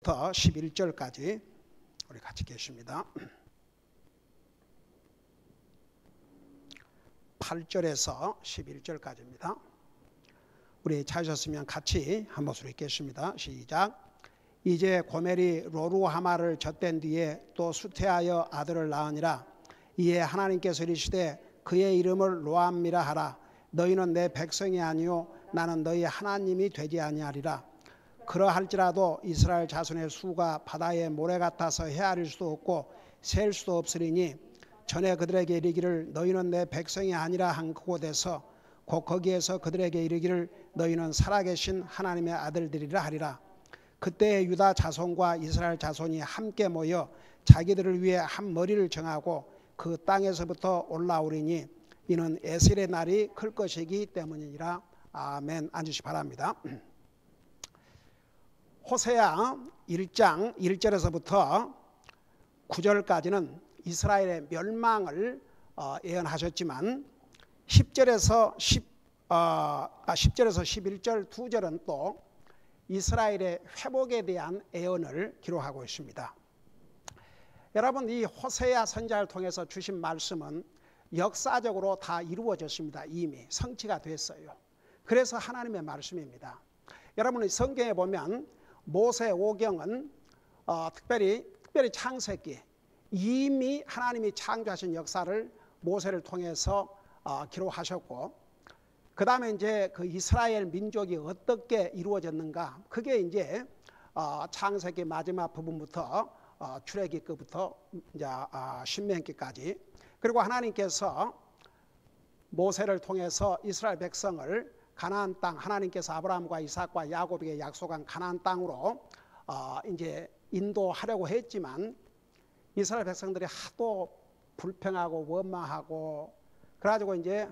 11절까지 우리 같이 계십니다. 8절에서 11절까지입니다. 우리 찾으셨으면 같이 한 목소리 읽겠습니다. 시작. 이제 고멜이 로루하마를 젖댄 뒤에 또 수태하여 아들을 낳으니라. 이에 하나님께서 이르시되 그의 이름을 로암미라 하라. 너희는 내 백성이 아니요 나는 너희 하나님이 되지 아니하리라. 그러할지라도 이스라엘 자손의 수가 바다의 모래 같아서 헤아릴 수도 없고 셀 수도 없으리니 전에 그들에게 이르기를 너희는 내 백성이 아니라 한 그곳에서 곧 거기에서 그들에게 이르기를 너희는 살아계신 하나님의 아들들이라 하리라. 그때 유다 자손과 이스라엘 자손이 함께 모여 자기들을 위해 한 머리를 정하고 그 땅에서부터 올라오리니 이는 에셀의 날이 클 것이기 때문이니라. 아멘. 앉으시 바랍니다. 호세아 1장 1절에서부터 9절까지는 이스라엘의 멸망을 예언하셨지만 10절에서 11절 두 절은 또 이스라엘의 회복에 대한 예언을 기록하고 있습니다. 여러분, 이 호세아 선지자를 통해서 주신 말씀은 역사적으로 다 이루어졌습니다. 이미 성취가 됐어요. 그래서 하나님의 말씀입니다. 여러분, 성경에 보면 모세 오경은 특별히 창세기 이미 하나님이 창조하신 역사를 모세를 통해서 기록하셨고, 그 다음에 이제 그 이스라엘 민족이 어떻게 이루어졌는가, 그게 이제 창세기 마지막 부분부터 출애굽기부터 이제 신명기까지, 그리고 하나님께서 모세를 통해서 이스라엘 백성을 가나안 땅, 하나님께서 아브라함과 이삭과 야곱에게 약속한 가나안 땅으로 이제 인도하려고 했지만 이스라엘 백성들이 하도 불평하고 원망하고 그래가지고 이제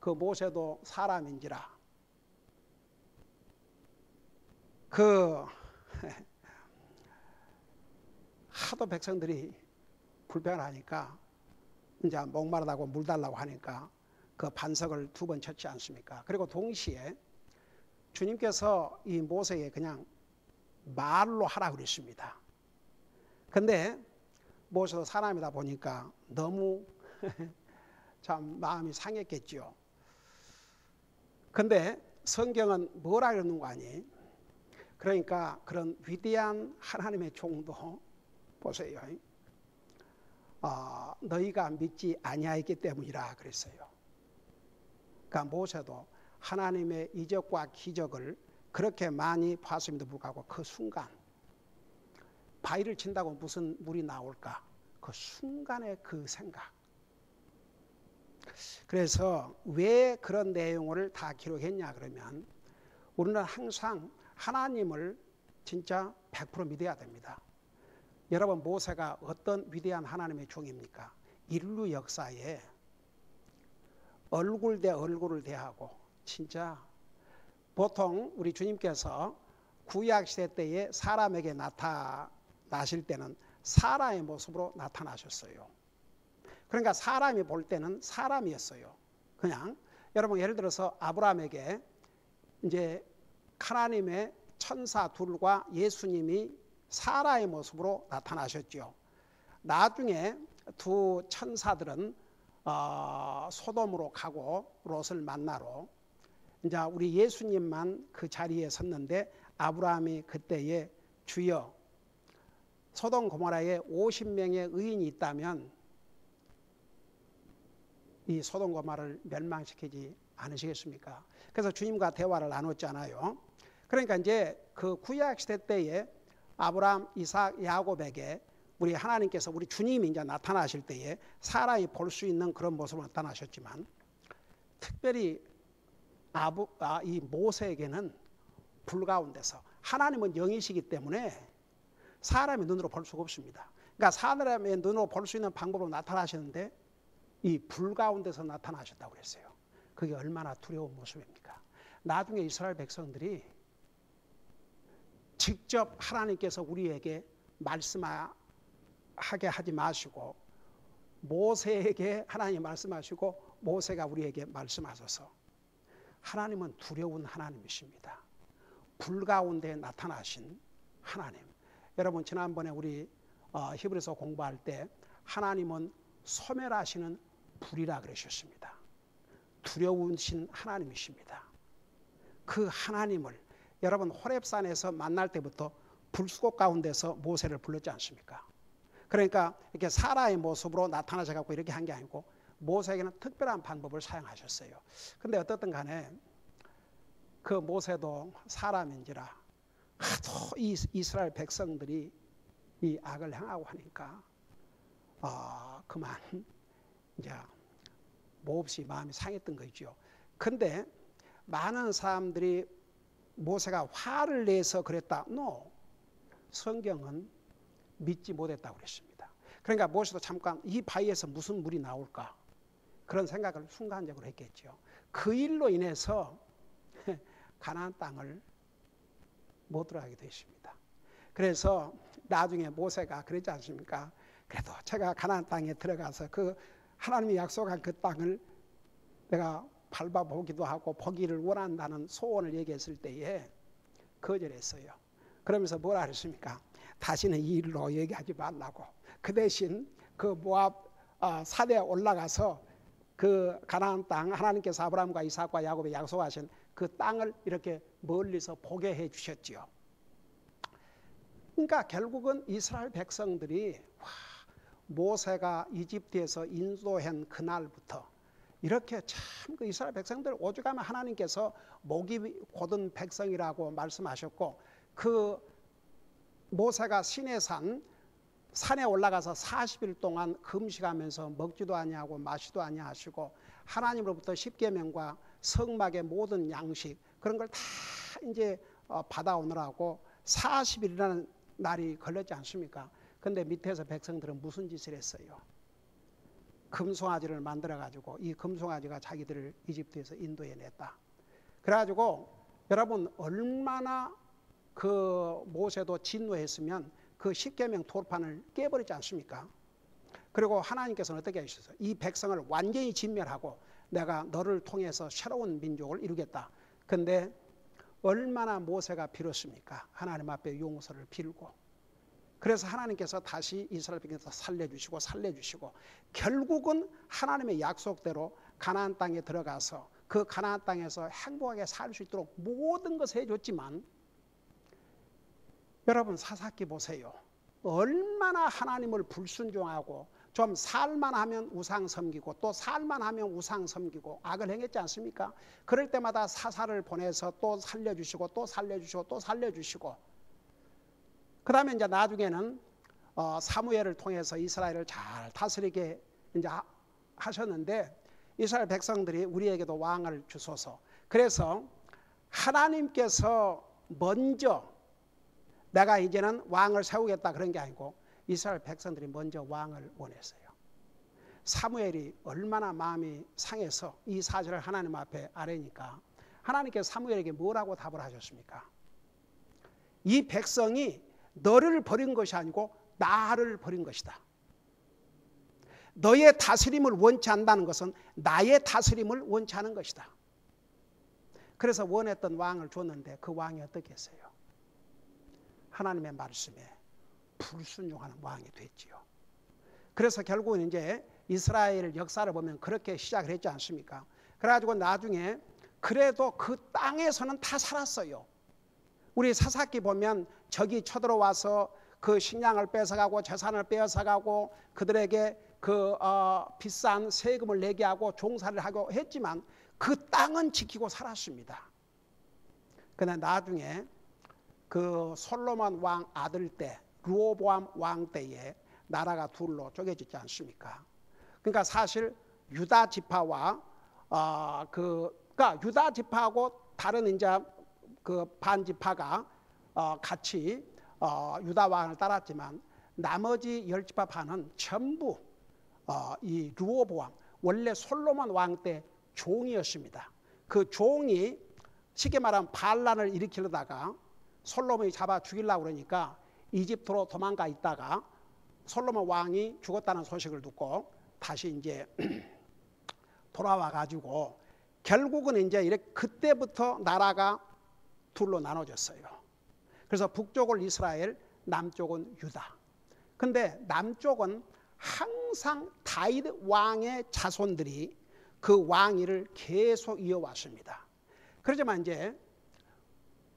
그 모세도 사람인지라 하도 백성들이 불평을 하니까 이제 목마르다고 물 달라고 하니까 그 반석을 두 번 쳤지 않습니까? 그리고 동시에 주님께서 이 모세에게 그냥 말로 하라 그랬습니다. 근데 모세도 사람이다 보니까 너무 참 마음이 상했겠죠. 근데 성경은 뭐라 그러는 거 아니? 그러니까 그런 위대한 하나님의 종도 보세요. 너희가 믿지 아니하였기 때문이라 그랬어요. 그러니까 모세도 하나님의 이적과 기적을 그렇게 많이 봤음에도 불구하고 그 순간 바위를 친다고 무슨 물이 나올까? 그 순간의 그 생각. 그래서 왜 그런 내용을 다 기록했냐 그러면 우리는 항상 하나님을 진짜 100% 믿어야 됩니다. 여러분, 모세가 어떤 위대한 하나님의 종입니까? 인류 역사에 얼굴 대 얼굴을 대하고 진짜 보통 우리 주님께서 구약시대 때에 사람에게 나타나실 때는 사람의 모습으로 나타나셨어요. 그러니까 사람이 볼 때는 사람이었어요. 그냥 여러분, 예를 들어서 아브라함에게 이제 하나님의 천사 둘과 예수님이 사람의 모습으로 나타나셨죠. 나중에 두 천사들은 소돔으로 가고 롯을 만나러 이제 우리 예수님만 그 자리에 섰는데 아브라함이 그때에 주여 소돔 고모라에 50명의 의인이 있다면 이 소돔 고모라를 멸망시키지 않으시겠습니까? 그래서 주님과 대화를 나눴잖아요. 그러니까 이제 그 구약 시대 때에 아브라함, 이삭, 야곱에게 우리 하나님께서 우리 주님이 이제 나타나실 때에 사람이 볼 수 있는 그런 모습으로 나타나셨지만 특별히 이 모세에게는 불 가운데서, 하나님은 영이시기 때문에 사람의 눈으로 볼 수가 없습니다. 그러니까 사람의 눈으로 볼 수 있는 방법으로 나타나시는데 이 불 가운데서 나타나셨다고 그랬어요. 그게 얼마나 두려운 모습입니까? 나중에 이스라엘 백성들이 직접 하나님께서 우리에게 말씀하게 하지 마시고 모세에게 하나님 말씀하시고 모세가 우리에게 말씀하셔서, 하나님은 두려운 하나님이십니다. 불 가운데 나타나신 하나님. 여러분 지난번에 우리 히브리서 공부할 때 하나님은 소멸하시는 불이라 그러셨습니다. 두려우신 하나님이십니다. 그 하나님을 여러분 호렙산에서 만날 때부터 불수곡 가운데서 모세를 불렀지 않습니까? 그러니까 이렇게 사라의 모습으로 나타나셔 갖고 이렇게 한 게 아니고 모세에게는 특별한 방법을 사용하셨어요. 근데 어떻든 간에 그 모세도 사람인지라 하도 이 이스라엘 백성들이 이 악을 행하고 하니까 그만 이제 몹시 마음이 상했던 거죠. 근데 많은 사람들이 모세가 화를 내서 그랬다. No. 성경은 믿지 못했다고 그랬습니다. 그러니까 모세도 잠깐 이 바위에서 무슨 물이 나올까 그런 생각을 순간적으로 했겠죠. 그 일로 인해서 가나안 땅을 못 들어가게 되었습니다. 그래서 나중에 모세가 그랬지 않습니까? 그래도 제가 가나안 땅에 들어가서 그 하나님이 약속한 그 땅을 내가 밟아보기도 하고 보기를 원한다는 소원을 얘기했을 때에 거절했어요. 그러면서 뭐라 그랬습니까? 다시는 이 일로 얘기하지 말라고. 그 대신 그 모압 산에 올라가서 그 가나안 땅 하나님께서 아브라함과 이삭과 야곱에 약속하신 그 땅을 이렇게 멀리서 보게 해 주셨지요. 그러니까 결국은 이스라엘 백성들이 모세가 이집트에서 인도한 그날부터 이렇게 참 그 이스라엘 백성들 오죽하면 하나님께서 목이 곧은 백성이라고 말씀하셨고 그 모세가 산에 올라가서 40일 동안 금식하면서 먹지도 아니하고 마시도 아니하시고 하나님으로부터 10계명과 성막의 모든 양식 그런 걸 다 이제 받아오느라고 40일이라는 날이 걸렸지 않습니까? 근데 밑에서 백성들은 무슨 짓을 했어요? 금송아지를 만들어가지고 이 금송아지가 자기들을 이집트에서 인도해냈다. 그래가지고 여러분 얼마나 그 모세도 진노했으면 그 10계명 돌판을 깨버리지 않습니까? 그리고 하나님께서는 어떻게 하셨어요? 이 백성을 완전히 진멸하고 내가 너를 통해서 새로운 민족을 이루겠다. 근데 얼마나 모세가 빌었습니까? 하나님 앞에 용서를 빌고. 그래서 하나님께서 다시 이스라엘 백성을 살려주시고 결국은 하나님의 약속대로 가나안 땅에 들어가서 그 가나안 땅에서 행복하게 살 수 있도록 모든 것을 해줬지만 여러분 사사기 보세요. 얼마나 하나님을 불순종하고 좀 살만하면 우상 섬기고 또 살만하면 우상 섬기고 악을 행했지 않습니까? 그럴 때마다 사사를 보내서 또 살려주시고 또 살려주시고 또 살려주시고 그 다음에 이제 나중에는 사무엘을 통해서 이스라엘을 잘 다스리게 이제 하셨는데 이스라엘 백성들이 우리에게도 왕을 주소서. 그래서 하나님께서 먼저 내가 이제는 왕을 세우겠다 그런 게 아니고 이스라엘 백성들이 먼저 왕을 원했어요. 사무엘이 얼마나 마음이 상해서 이 사실을 하나님 앞에 아뢰니까 하나님께서 사무엘에게 뭐라고 답을 하셨습니까? 이 백성이 너를 버린 것이 아니고 나를 버린 것이다. 너의 다스림을 원치 않는다는 것은 나의 다스림을 원치 않은 것이다. 그래서 원했던 왕을 줬는데 그 왕이 어떻게 했어요? 하나님의 말씀에 불순종하는 왕이 됐지요. 그래서 결국은 이제 이스라엘 역사를 보면 그렇게 시작을 했지 않습니까? 그래가지고 나중에 그래도 그 땅에서는 다 살았어요. 우리 사사기 보면 적이 쳐들어와서 그 식량을 뺏어가고 재산을 빼앗아가고 그들에게 그 비싼 세금을 내게 하고 종살이를 하고 했지만 그 땅은 지키고 살았습니다. 그런데 나중에 그 솔로몬 왕 아들 때 르호보암 왕 때에 나라가 둘로 쪼개지지 않습니까? 그러니까 사실 유다 지파와 그러니까 유다 지파하고 다른 이제 그 반지파가 같이 유다 왕을 따랐지만 나머지 10지파파는 전부 이 르호보암 원래 솔로몬 왕 때 종이었습니다. 그 종이 쉽게 말하면 반란을 일으키려다가 솔로몬이 잡아 죽이려고 그러니까 이집트로 도망가 있다가 솔로몬 왕이 죽었다는 소식을 듣고 다시 이제 돌아와 가지고 결국은 이제 이렇게 그때부터 나라가 둘로 나눠졌어요. 그래서 북쪽은 이스라엘, 남쪽은 유다. 근데 남쪽은 항상 다윗 왕의 자손들이 그 왕위를 계속 이어왔습니다. 그렇지만 이제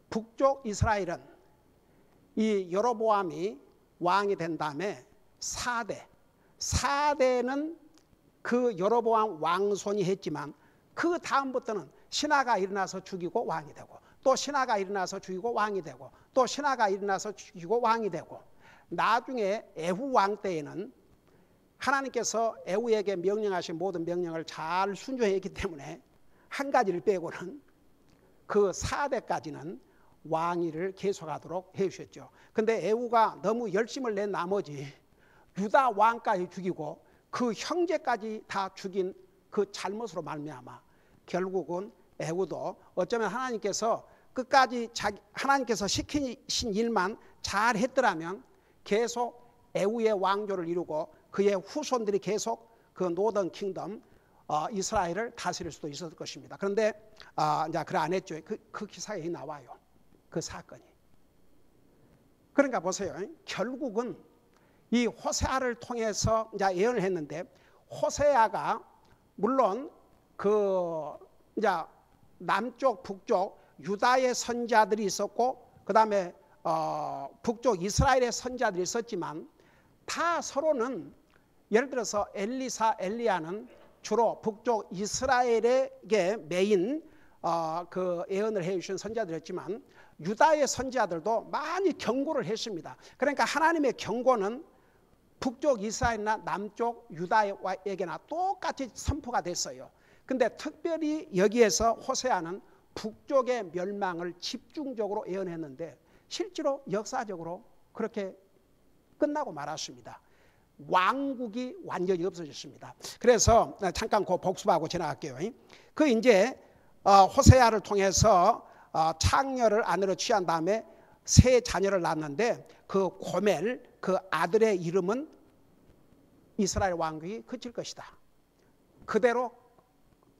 북쪽 이스라엘은 이 여로보암이 왕이 된 다음에 4대는 그 여로보암 왕손이 했지만 그 다음부터는 신하가 일어나서 죽이고 왕이 되고, 또 신하가 일어나서 죽이고 왕이 되고, 또 신하가 일어나서 죽이고 왕이 되고, 나중에 에후 왕 때에는 하나님께서 에후에게 명령하신 모든 명령을 잘 순종했기 때문에 한 가지를 빼고는 그 4대까지는 왕위를 계속하도록 해주셨죠. 근데 에후가 너무 열심을 낸 나머지 유다 왕까지 죽이고 그 형제까지 다 죽인 그 잘못으로 말미암아 결국은 에후도 어쩌면 하나님께서 끝까지 하나님께서 시키신 일만 잘 했더라면 계속 에후의 왕조를 이루고 그의 후손들이 계속 그 노던 킹덤 이스라엘을 다스릴 수도 있었을 것입니다. 그런데 이제 그래 안 했죠. 그 기사에 나와요. 그 사건이. 그러니까 보세요. 결국은 이 호세아를 통해서 이제 예언을 했는데, 호세아가 물론 그 이제 남쪽, 북쪽 유다의 선자들이 있었고, 그 다음에 북쪽 이스라엘의 선자들이 있었지만 다 서로는, 예를 들어서 엘리사, 엘리야는 주로 북쪽 이스라엘에게 메인 그 예언을 해주신 선자들이었지만 유다의 선지자들도 많이 경고를 했습니다. 그러니까 하나님의 경고는 북쪽 이스라엘이나 남쪽 유다에게나 똑같이 선포가 됐어요. 근데 특별히 여기에서 호세아는 북쪽의 멸망을 집중적으로 예언했는데 실제로 역사적으로 그렇게 끝나고 말았습니다. 왕국이 완전히 없어졌습니다. 그래서 잠깐 그 복습하고 지나갈게요. 그 이제 호세아를 통해서 창녀를 아내로 취한 다음에 세 자녀를 낳았는데 그 고멜, 그 아들의 이름은 이스라엘 왕국이 그칠 것이다. 그대로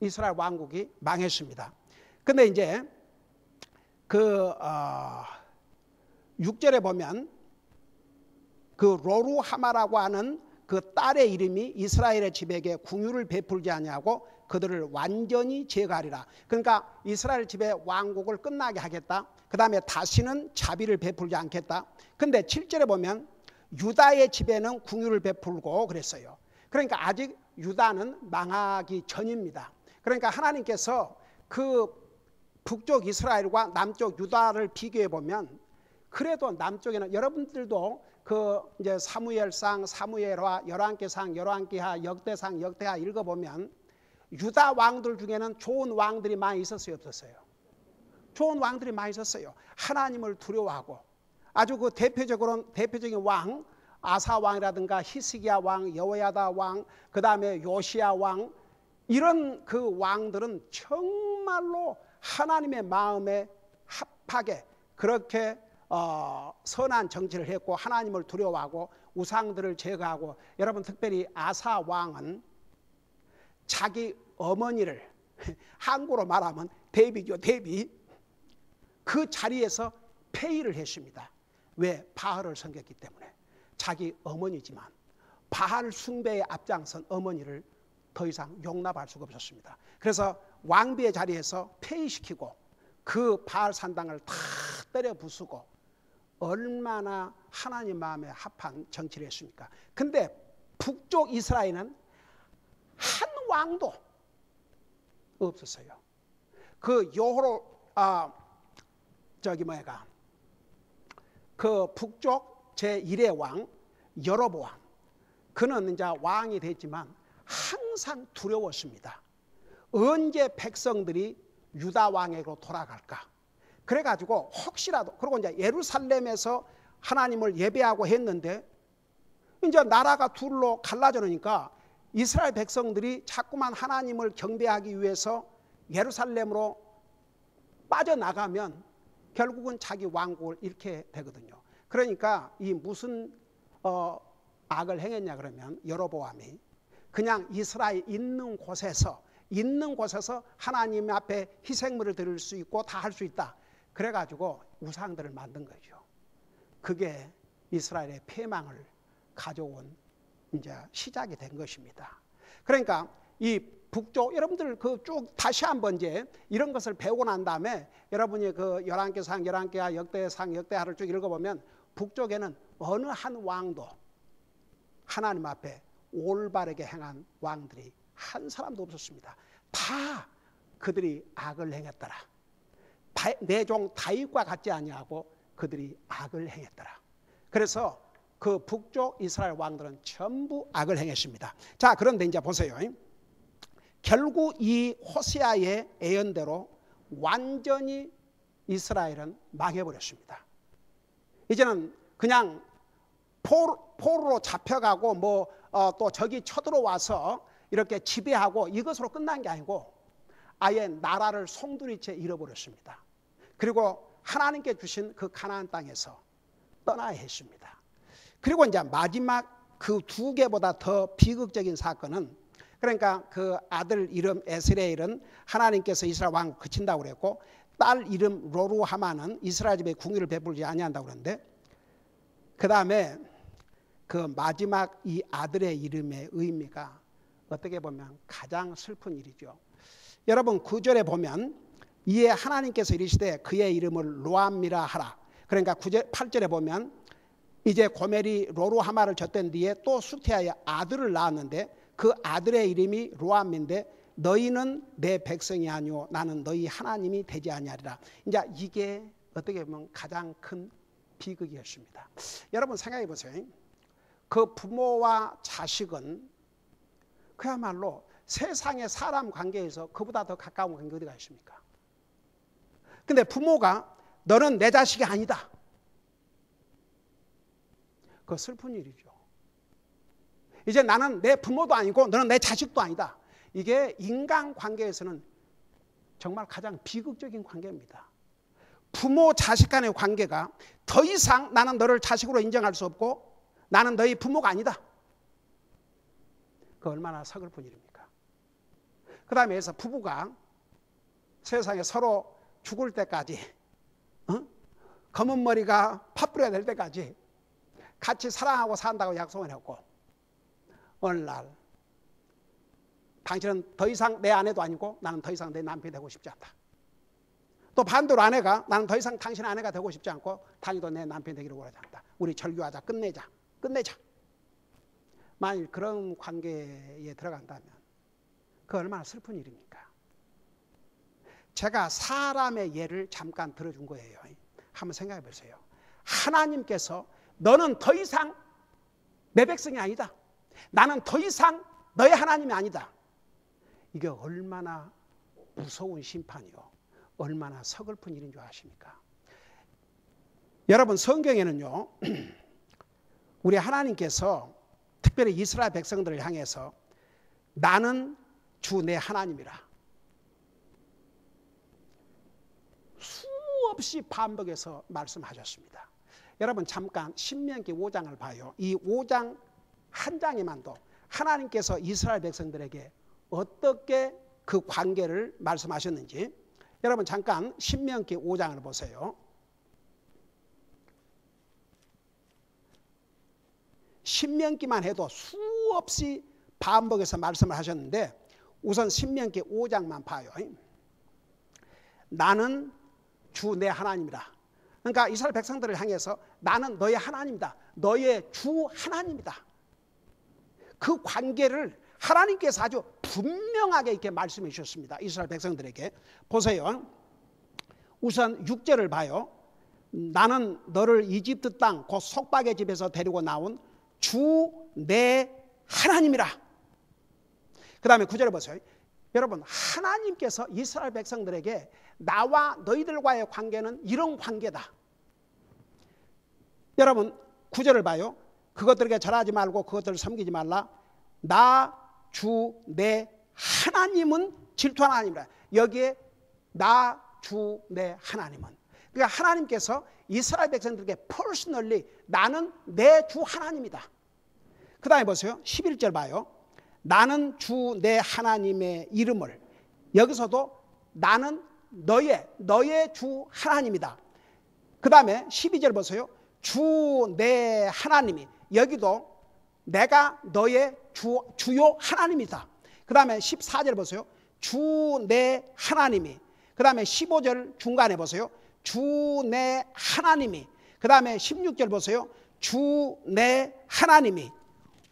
이스라엘 왕국이 망했습니다. 근데 이제 그 6절에 보면 그 로루하마라고 하는 그 딸의 이름이 이스라엘의 집에게 궁유를 베풀지 아니하고 그들을 완전히 제거하리라. 그러니까 이스라엘 집의 왕국을 끝나게 하겠다. 그 다음에 다시는 자비를 베풀지 않겠다. 근데 7절에 보면 유다의 집에는 궁유를 베풀고 그랬어요. 그러니까 아직 유다는 망하기 전입니다. 그러니까 하나님께서 그 북쪽 이스라엘과 남쪽 유다를 비교해 보면 그래도 남쪽에는 여러분들도 그 이제 사무엘상, 사무엘화, 열왕기상, 열왕기하, 역대상, 역대하 읽어보면 유다 왕들 중에는 좋은 왕들이 많이 있었어요, 없었어요? 좋은 왕들이 많이 있었어요. 하나님을 두려워하고 아주 그 대표적인 왕 아사 왕이라든가 히스기야 왕, 여호야다 왕, 그 다음에 요시야 왕, 이런 그 왕들은 정말로 하나님의 마음에 합하게 그렇게 선한 정치를 했고 하나님을 두려워하고 우상들을 제거하고, 여러분 특별히 아사 왕은 자기 어머니를 한국으로 말하면 데비죠, 데비. 그 자리에서 폐위를 했습니다. 왜? 바알을 섬겼기 때문에. 자기 어머니지만 바알 숭배에 앞장선 어머니를 더 이상 용납할 수가 없었습니다. 그래서 왕비의 자리에서 폐위시키고 그 바알 산당을 다 때려 부수고 얼마나 하나님 마음에 합한 정치를 했습니까? 근데 북쪽 이스라엘은 한 왕도 없었어요. 그 그 북쪽 제1의 왕 여로보암, 그는 이제 왕이 됐지만 항상 두려웠습니다. 언제 백성들이 유다 왕에게로 돌아갈까? 그래가지고 혹시라도, 그리고 이제 예루살렘에서 하나님을 예배하고 했는데 이제 나라가 둘로 갈라져니까 이스라엘 백성들이 자꾸만 하나님을 경배하기 위해서 예루살렘으로 빠져나가면 결국은 자기 왕국을 잃게 되거든요. 그러니까 이 무슨 악을 행했냐 그러면 여로보암이 그냥 이스라엘 있는 곳에서 하나님 앞에 희생물을 드릴 수 있고 다 할 수 있다. 그래가지고 우상들을 만든 거죠. 그게 이스라엘의 패망을 가져온 이제 시작이 된 것입니다. 그러니까 이 북쪽, 여러분들 그 쭉 다시 한번 이제 이런 것을 배우고 난 다음에 여러분이 그 11개상, 11개하, 역대상, 역대하를 쭉 읽어보면 북쪽에는 어느 한 왕도 하나님 앞에 올바르게 행한 왕들이 한 사람도 없었습니다. 다 그들이 악을 행했더라. 내 종 다윗과 같지 아니하고 그들이 악을 행했더라. 그래서 그 북쪽 이스라엘 왕들은 전부 악을 행했습니다. 자, 그런데 이제 보세요. 결국 이 호세아의 예언대로 완전히 이스라엘은 망해버렸습니다. 이제는 그냥 포로로 잡혀가고 또 적이 쳐들어와서 이렇게 지배하고 이것으로 끝난 게 아니고 아예 나라를 송두리째 잃어버렸습니다. 그리고 하나님께 주신 그 가나안 땅에서 떠나야 했습니다. 그리고 이제 마지막 그 두 개보다 더 비극적인 사건은, 그러니까 그 아들 이름 에스레일은 하나님께서 이스라엘 왕 그친다고 그랬고, 딸 이름 로루하마는 이스라엘 집에 궁유를 베풀지 아니한다고 그랬는데, 그 다음에 그 마지막 이 아들의 이름의 의미가 어떻게 보면 가장 슬픈 일이죠. 여러분 9절에 보면 이에 하나님께서 이르시되 그의 이름을 로암이라 하라. 그러니까 8절에 보면 이제 고멜이 로루하마를 젖된 뒤에 또 수태하여 아들을 낳았는데 그 아들의 이름이 로암인데 너희는 내 백성이 아니오 나는 너희 하나님이 되지 아니하리라. 이제 이게 어떻게 보면 가장 큰 비극이었습니다. 여러분 생각해 보세요. 그 부모와 자식은 그야말로 세상의 사람 관계에서 그보다 더 가까운 관계 어디가 있습니까? 근데 부모가 너는 내 자식이 아니다. 그거 슬픈 일이죠. 이제 나는 내 부모도 아니고 너는 내 자식도 아니다. 이게 인간관계에서는 정말 가장 비극적인 관계입니다. 부모 자식 간의 관계가 더 이상 나는 너를 자식으로 인정할 수 없고 나는 너희 부모가 아니다. 그 얼마나 서글픈 일입니까? 그 다음에 해서 부부가 세상에 서로 죽을 때까지 검은 머리가 팥뿌리가 될 때까지 같이 사랑하고 산다고 약속을 했고 어느 날 당신은 더 이상 내 아내도 아니고 나는 더 이상 내 남편이 되고 싶지 않다. 또 반대로 아내가 나는 더 이상 당신 아내가 되고 싶지 않고 당신도 내 남편이 되기를 원하지 않다. 우리 절교하자. 끝내자. 만일 그런 관계에 들어간다면 그 얼마나 슬픈 일입니까? 제가 사람의 예를 잠깐 들어준 거예요. 한번 생각해 보세요. 하나님께서 너는 더 이상 내 백성이 아니다. 나는 더 이상 너의 하나님이 아니다. 이게 얼마나 무서운 심판이요. 얼마나 서글픈 일인 줄 아십니까? 여러분 성경에는요. 우리 하나님께서 특별히 이스라엘 백성들을 향해서 나는 주 내 하나님이라 수없이 반복해서 말씀하셨습니다. 여러분 잠깐 신명기 5장을 봐요. 이 5장 한 장에만도 하나님께서 이스라엘 백성들에게 어떻게 그 관계를 말씀하셨는지 여러분 잠깐 신명기 5장을 보세요. 신명기만 해도 수없이 반복해서 말씀을 하셨는데 우선 신명기 5장만 봐요. 나는 주 내 하나님이다. 그러니까 이스라엘 백성들을 향해서 나는 너의 하나님이다. 너의 주 하나님이다. 그 관계를 하나님께서 아주 분명하게 이렇게 말씀해 주셨습니다. 이스라엘 백성들에게. 보세요. 우선 6절을 봐요. 나는 너를 이집트 땅 곧 속박의 집에서 데리고 나온 주 내 하나님이라. 그 다음에 9절을 보세요. 여러분 하나님께서 이스라엘 백성들에게 나와 너희들과의 관계는 이런 관계다. 여러분 9절을 봐요. 그것들에게 절하지 말고 그것들을 섬기지 말라. 나 주 내 하나님은 질투하는 하나님이라. 여기에 나 주 내 하나님은, 그러니까 하나님께서 이스라엘 백성들에게 퍼스널리 나는 내 주 하나님이다. 그 다음에 보세요. 11절 봐요. 나는 주 내 하나님의 이름을, 여기서도 나는 너의 주 하나님이다. 그 다음에 12절 보세요. 주 내 하나님이, 여기도 내가 너의 주요 하나님이다. 그 다음에 14절 보세요. 주 내 하나님이. 그 다음에 15절 중간에 보세요. 주 내 하나님이. 그 다음에 16절 보세요. 주 내 하나님이.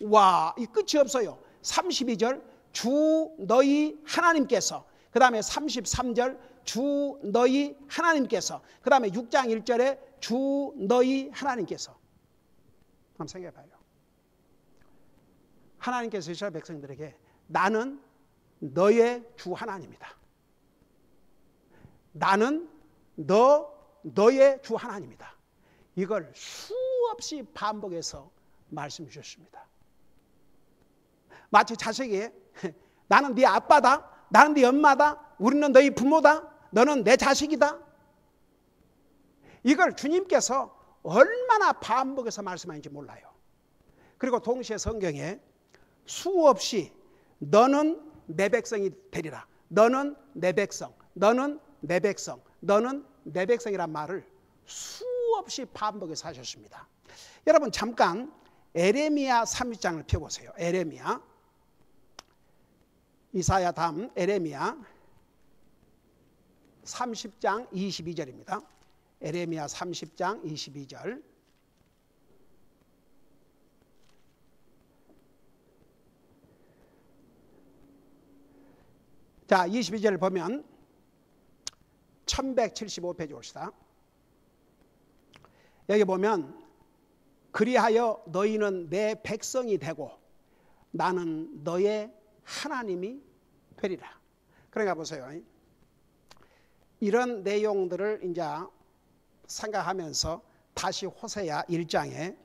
와, 이 끝이 없어요. 32절 주 너희 하나님께서. 그 다음에 33절 주 너희 하나님께서. 그 다음에 6장 1절에 주 너희 하나님께서. 한번 생각해 봐요. 하나님께서 이스라엘 백성들에게 나는 너의 주 하나님이다. 나는 너의 주 하나님이다. 이걸 수없이 반복해서 말씀 주셨습니다. 마치 자식이 나는 네 아빠다. 나는 네 엄마다. 우리는 너희 부모다. 너는 내 자식이다. 이걸 주님께서 얼마나 반복해서 말씀하는지 몰라요. 그리고 동시에 성경에 수없이 너는 내 백성이 되리라. 너는 내 백성. 너는 내 백성. 너는 내 백성이란 말을 수없이 반복해서 하셨습니다. 여러분 잠깐 에레미야 30장을 펴보세요. 에레미야. 이사야 다음 에레미야 30장 22절입니다. 에레미야 30장 22절. 자, 22절을 보면 1175페이지 봅시다. 여기 보면 그리하여 너희는 내 백성이 되고 나는 너의 하나님이 되리라. 그러니까 보세요. 이런 내용들을 이제 생각하면서 다시 호세아 1장에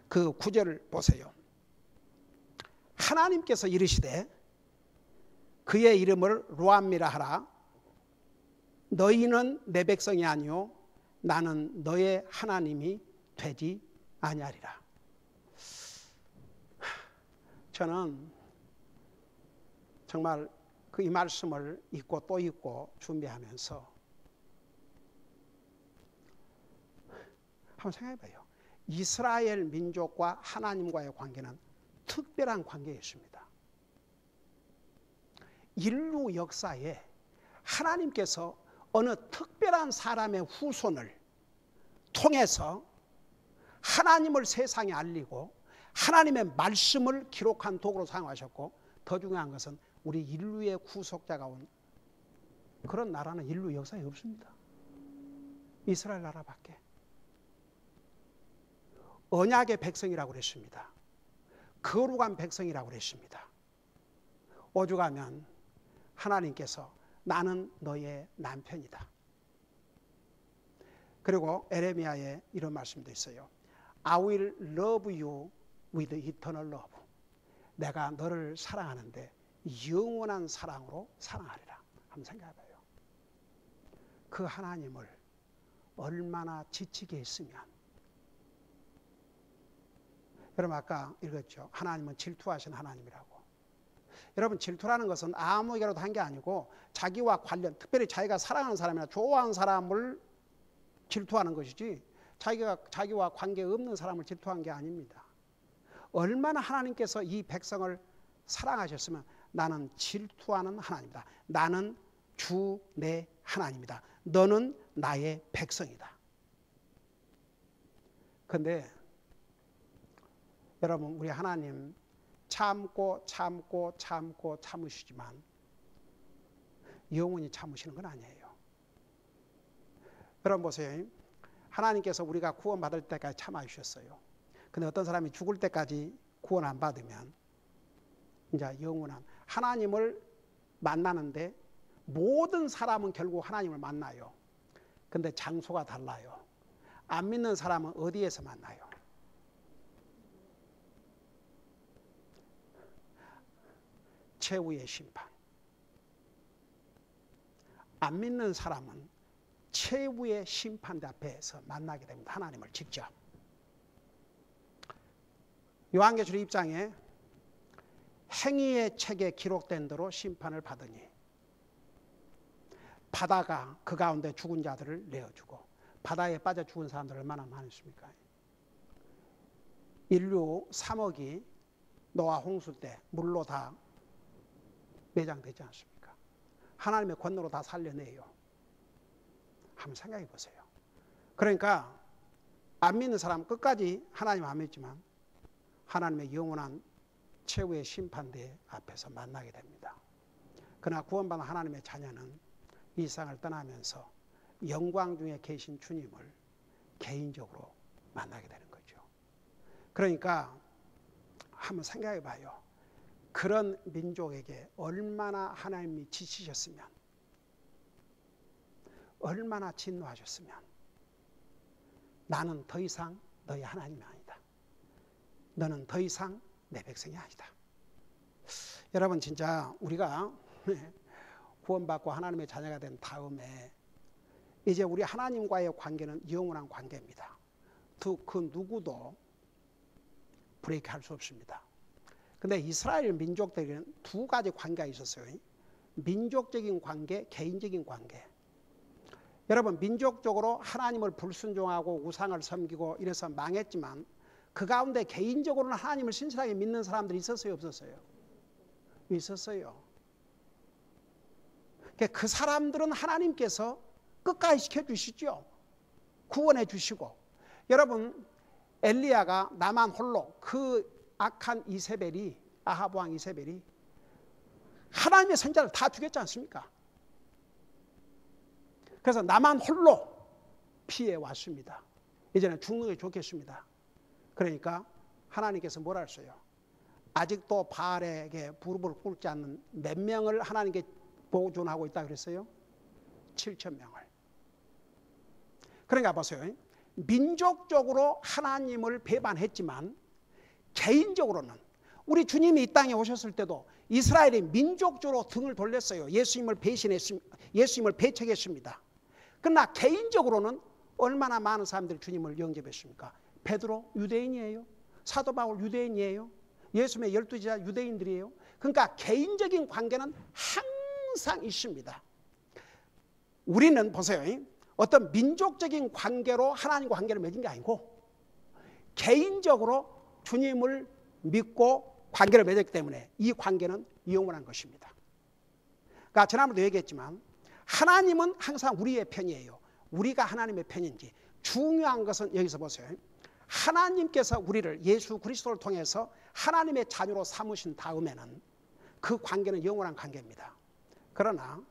그 9절을 보세요. 하나님께서 이르시되 그의 이름을 로암미라 하라. 너희는 내 백성이 아니요 나는 너의 하나님이 되지 아니하리라. 저는 정말 그 이 말씀을 읽고 또 읽고 준비하면서 한번 생각해 봐요. 이스라엘 민족과 하나님과의 관계는 특별한 관계였습니다. 인류 역사에 하나님께서 어느 특별한 사람의 후손을 통해서 하나님을 세상에 알리고 하나님의 말씀을 기록한 도구로 사용하셨고, 더 중요한 것은 우리 인류의 구속자가 온 그런 나라는 인류 역사에 없습니다. 이스라엘 나라밖에. 언약의 백성이라고 그랬습니다. 거룩한 백성이라고 그랬습니다. 오죽하면 하나님께서 나는 너의 남편이다. 그리고 에레미야에 이런 말씀도 있어요. I will love you with eternal love. 내가 너를 사랑하는데 영원한 사랑으로 사랑하리라. 한번 생각해봐요. 그 하나님을 얼마나 지치게 했으면. 여러분 아까 읽었죠. 하나님은 질투하신 하나님이라고. 여러분 질투라는 것은 아무에게라도 한 게 아니고 자기와 관련, 특별히 자기가 사랑하는 사람이나 좋아하는 사람을 질투하는 것이지 자기와 관계없는 사람을 질투한 게 아닙니다. 얼마나 하나님께서 이 백성을 사랑하셨으면 나는 질투하는 하나님이다. 나는 주 내 하나님이다. 너는 나의 백성이다. 그런데 여러분 우리 하나님 참고 참으시지만 영원히 참으시는 건 아니에요. 여러분 보세요. 하나님께서 우리가 구원받을 때까지 참아주셨어요. 근데 어떤 사람이 죽을 때까지 구원 안 받으면 이제 영원한 하나님을 만나는데 모든 사람은 결국 하나님을 만나요. 근데 장소가 달라요. 안 믿는 사람은 어디에서 만나요? 최후의 심판. 안 믿는 사람은 최후의 심판 앞에서 만나게 됩니다. 하나님을 직접. 요한계시록 입장에 행위의 책에 기록된 대로 심판을 받으니 바다가 그 가운데 죽은 자들을 내어주고, 바다에 빠져 죽은 사람들 얼마나 많습니까? 인류 3억이 노아 홍수 때 물로 다 매장되지 않습니까? 하나님의 권능으로 다 살려내요. 한번 생각해 보세요. 그러니까 안 믿는 사람 끝까지 하나님 안 믿지만 하나님의 영원한 최후의 심판대 앞에서 만나게 됩니다. 그러나 구원받은 하나님의 자녀는 이 세상을 떠나면서 영광 중에 계신 주님을 개인적으로 만나게 되는 거죠. 그러니까 한번 생각해 봐요. 그런 민족에게 얼마나 하나님이 지치셨으면, 얼마나 진노하셨으면 나는 더 이상 너희 하나님이 아니다. 너는 더 이상 내 백성이 아니다. 여러분 진짜 우리가 구원받고 하나님의 자녀가 된 다음에 이제 우리 하나님과의 관계는 영원한 관계입니다. 그 누구도 브레이크할 수 없습니다. 근데 이스라엘 민족들에게는 두 가지 관계가 있었어요. 민족적인 관계, 개인적인 관계. 여러분 민족적으로 하나님을 불순종하고 우상을 섬기고 이래서 망했지만 그 가운데 개인적으로는 하나님을 신실하게 믿는 사람들이 있었어요, 없었어요? 있었어요. 그 사람들은 하나님께서 끝까지 지켜주시죠. 구원해 주시고. 여러분 엘리야가 나만 홀로, 그 악한 이세벨이, 아합 왕 이세벨이 하나님의 선자를 다 죽였지 않습니까? 그래서 나만 홀로 피해 왔습니다. 이제는 죽는 게 좋겠습니다. 그러니까 하나님께서 뭐라 했어요? 아직도 바알에게 무릎을 꿇지 않는 몇 명을 하나님께 보존하고 있다 그랬어요? 7,000명을. 그러니까 보세요. 민족적으로 하나님을 배반했지만 개인적으로는 우리 주님이 이 땅에 오셨을 때도 이스라엘이 민족적으로 등을 돌렸어요. 예수님을 배척했습니다. 그러나 개인적으로는 얼마나 많은 사람들이 주님을 영접했습니까? 베드로 유대인이에요. 사도 바울 유대인이에요. 예수님의 12제자 유대인들이에요. 그러니까 개인적인 관계는 항상 있습니다. 우리는 보세요. 어떤 민족적인 관계로 하나님과 관계를 맺은 게 아니고 개인적으로 주님을 믿고 관계를 맺었기 때문에 이 관계는 영원한 것입니다. 그러니까 지난번에도 얘기했지만 하나님은 항상 우리의 편이에요. 우리가 하나님의 편인지. 중요한 것은 여기서 보세요. 하나님께서 우리를 예수 그리스도를 통해서 하나님의 자녀로 삼으신 다음에는 그 관계는 영원한 관계입니다. 그러나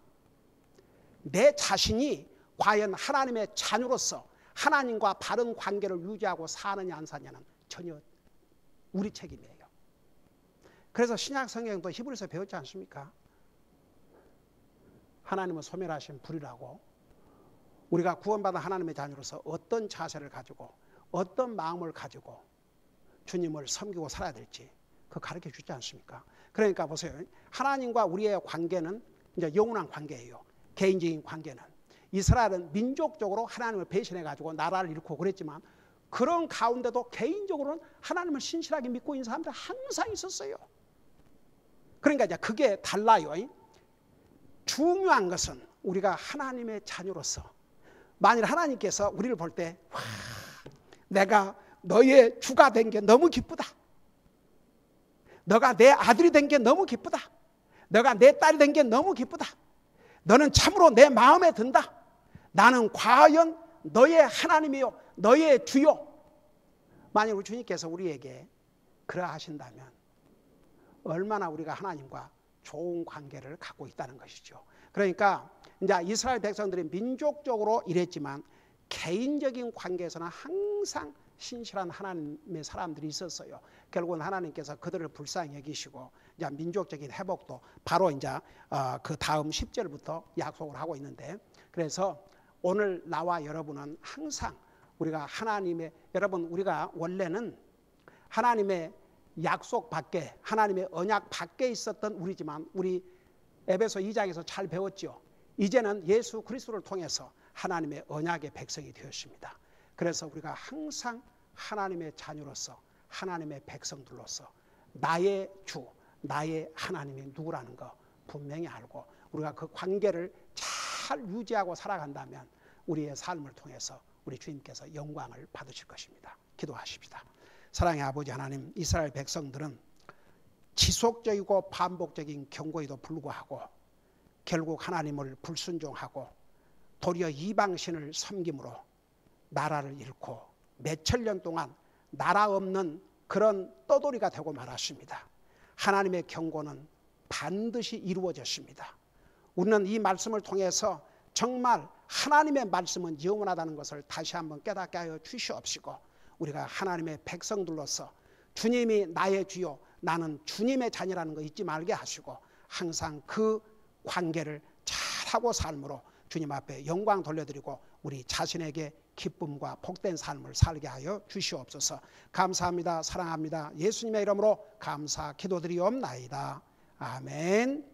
내 자신이 과연 하나님의 자녀로서 하나님과 바른 관계를 유지하고 사느냐 안 사느냐는 전혀 우리 책임이에요. 그래서 신약 성경도 히브리서 배웠지 않습니까? 하나님은 소멸하신 불이라고. 우리가 구원받은 하나님의 자녀로서 어떤 자세를 가지고 어떤 마음을 가지고 주님을 섬기고 살아야 될지 그거 가르쳐 주지 않습니까? 그러니까 보세요. 하나님과 우리의 관계는 이제 영원한 관계예요. 개인적인 관계는. 이스라엘은 민족적으로 하나님을 배신해가지고 나라를 잃고 그랬지만 그런 가운데도 개인적으로는 하나님을 신실하게 믿고 있는 사람들 항상 있었어요. 그러니까 이제 그게 달라요. 중요한 것은 우리가 하나님의 자녀로서 만일 하나님께서 우리를 볼 때 내가 너의 주가 된 게 너무 기쁘다. 너가 내 아들이 된 게 너무 기쁘다. 너가 내 딸이 된 게 너무 기쁘다. 너는 참으로 내 마음에 든다. 나는 과연 너의 하나님이요 너의 주요. 만일 우리 주님께서 우리에게 그러하신다면 얼마나 우리가 하나님과 좋은 관계를 갖고 있다는 것이죠. 그러니까 이제 이스라엘 백성들이 민족적으로 이랬지만 개인적인 관계에서는 항상 신실한 하나님의 사람들이 있었어요. 결국은 하나님께서 그들을 불쌍히 여기시고 이제 민족적인 회복도 바로 이제 그 다음 10절부터 약속을 하고 있는데, 그래서 오늘 나와 여러분은 항상 우리가 하나님의, 여러분 우리가 원래는 하나님의 약속 밖에, 하나님의 언약 밖에 있었던 우리지만 우리 에베소 2장에서 잘 배웠죠. 이제는 예수 그리스도를 통해서 하나님의 언약의 백성이 되었습니다. 그래서 우리가 항상 하나님의 자녀로서 하나님의 백성들로서 나의 주, 나의 하나님이 누구라는 거 분명히 알고 우리가 그 관계를 잘 유지하고 살아간다면 우리의 삶을 통해서 우리 주님께서 영광을 받으실 것입니다. 기도하십시다. 사랑의 아버지 하나님, 이스라엘 백성들은 지속적이고 반복적인 경고에도 불구하고 결국 하나님을 불순종하고 도리어 이방신을 섬김으로 나라를 잃고 몇천 년 동안 나라 없는 그런 떠돌이가 되고 말았습니다. 하나님의 경고는 반드시 이루어졌습니다. 우리는 이 말씀을 통해서 정말 하나님의 말씀은 영원하다는 것을 다시 한번 깨닫게 하여 주시옵시고, 우리가 하나님의 백성들로서 주님이 나의 주요 나는 주님의 자녀라는 거 잊지 말게 하시고, 항상 그 관계를 잘하고 삶으로 주님 앞에 영광 돌려드리고 우리 자신에게 기쁨과 복된 삶을 살게 하여 주시옵소서. 감사합니다. 사랑합니다. 예수님의 이름으로 감사 기도드리옵나이다. 아멘.